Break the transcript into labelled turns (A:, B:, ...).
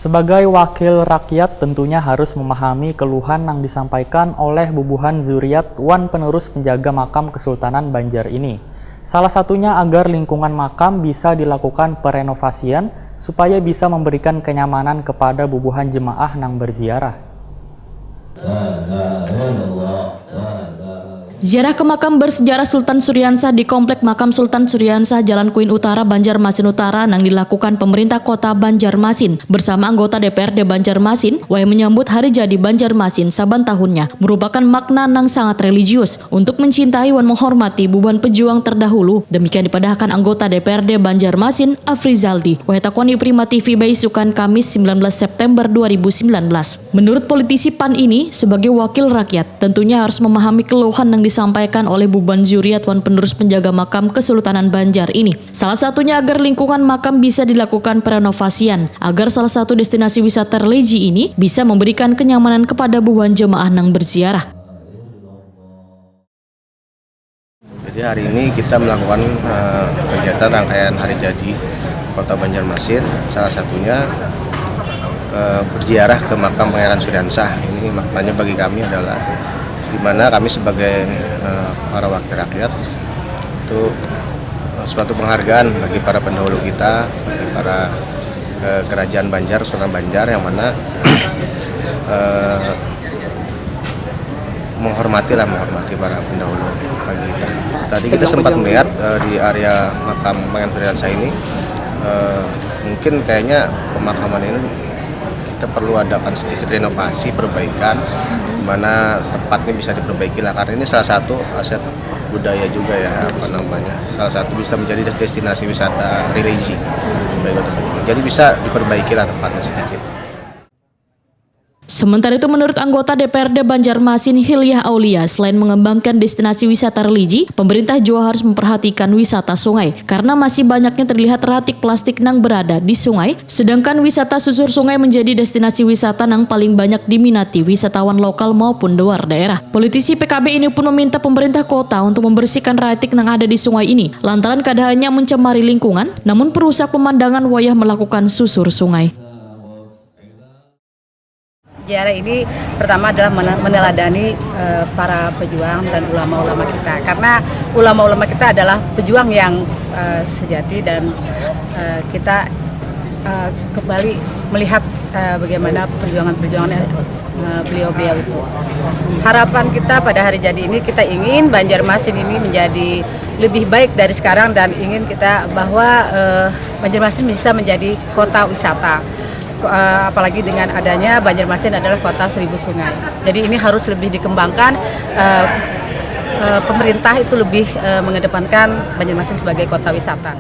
A: Sebagai wakil rakyat tentunya harus memahami keluhan yang disampaikan oleh Bubuhan Zuriat Wan penerus penjaga makam Kesultanan Banjar ini. Salah satunya agar lingkungan makam bisa dilakukan perenovasian supaya bisa memberikan kenyamanan kepada bubuhan jemaah yang berziarah.
B: Ziarah ke makam bersejarah Sultan Suryansah di Komplek Makam Sultan Suryansah Jalan Kuin Utara, Banjarmasin Utara yang dilakukan pemerintah kota Banjarmasin bersama anggota DPRD Banjarmasin yang menyambut hari jadi Banjarmasin saban tahunnya merupakan makna yang sangat religius untuk mencintai dan menghormati bubuhan pejuang terdahulu. Demikian dipadahkan anggota DPRD Banjarmasin Afrizaldi Wahetakoni Prima TV Baisukan Kamis 19 September 2019. Menurut politisi PAN ini, sebagai wakil rakyat tentunya harus memahami keluhan yang disampaikan oleh Bubuhan Zuriat Wan penerus penjaga makam Kesultanan Banjar ini. Salah satunya agar lingkungan makam bisa dilakukan perenovasian, agar salah satu destinasi wisata religi ini bisa memberikan kenyamanan kepada bubuhan jemaah yang berziarah.
C: Jadi hari ini kita melakukan kegiatan rangkaian hari jadi Kota Banjarmasin, salah satunya berziarah ke makam Pangeran Suryansah. Ini maknanya bagi kami adalah di mana kami sebagai para wakil rakyat itu suatu penghargaan bagi para pendahulu kita, bagi para kerajaan Banjar, Sultan Banjar yang mana menghormati para pendahulu bagi kita. Tadi kita sempat melihat di area makam Pangeran Suryansah ini mungkin kayaknya pemakaman ini kita perlu adakan sedikit renovasi, perbaikan, di mana tempatnya bisa diperbaiki lah, karena ini salah satu aset budaya juga ya, salah satu bisa menjadi destinasi wisata religi. Jadi bisa diperbaiki lah tempatnya sedikit.
B: Sementara itu menurut anggota DPRD Banjarmasin Hilyah Aulia, selain mengembangkan destinasi wisata religi, pemerintah juga harus memperhatikan wisata sungai karena masih banyaknya terlihat ratik plastik yang berada di sungai, sedangkan wisata susur sungai menjadi destinasi wisata yang paling banyak diminati wisatawan lokal maupun luar daerah. Politisi PKB ini pun meminta pemerintah kota untuk membersihkan ratik yang ada di sungai ini lantaran keadaannya mencemari lingkungan, namun perusak pemandangan wayah melakukan susur sungai.
D: Ziarah ini pertama adalah meneladani para pejuang dan ulama-ulama kita, karena ulama-ulama kita adalah pejuang yang sejati dan kita kembali melihat bagaimana perjuangan-perjuangan beliau-beliau itu. Harapan kita pada hari jadi ini, kita ingin Banjarmasin ini menjadi lebih baik dari sekarang dan ingin kita bahwa Banjarmasin bisa menjadi kota wisata. Apalagi dengan adanya Banjarmasin adalah kota 1000 sungai. Jadi ini harus lebih dikembangkan, pemerintah itu lebih mengedepankan Banjarmasin sebagai kota wisata.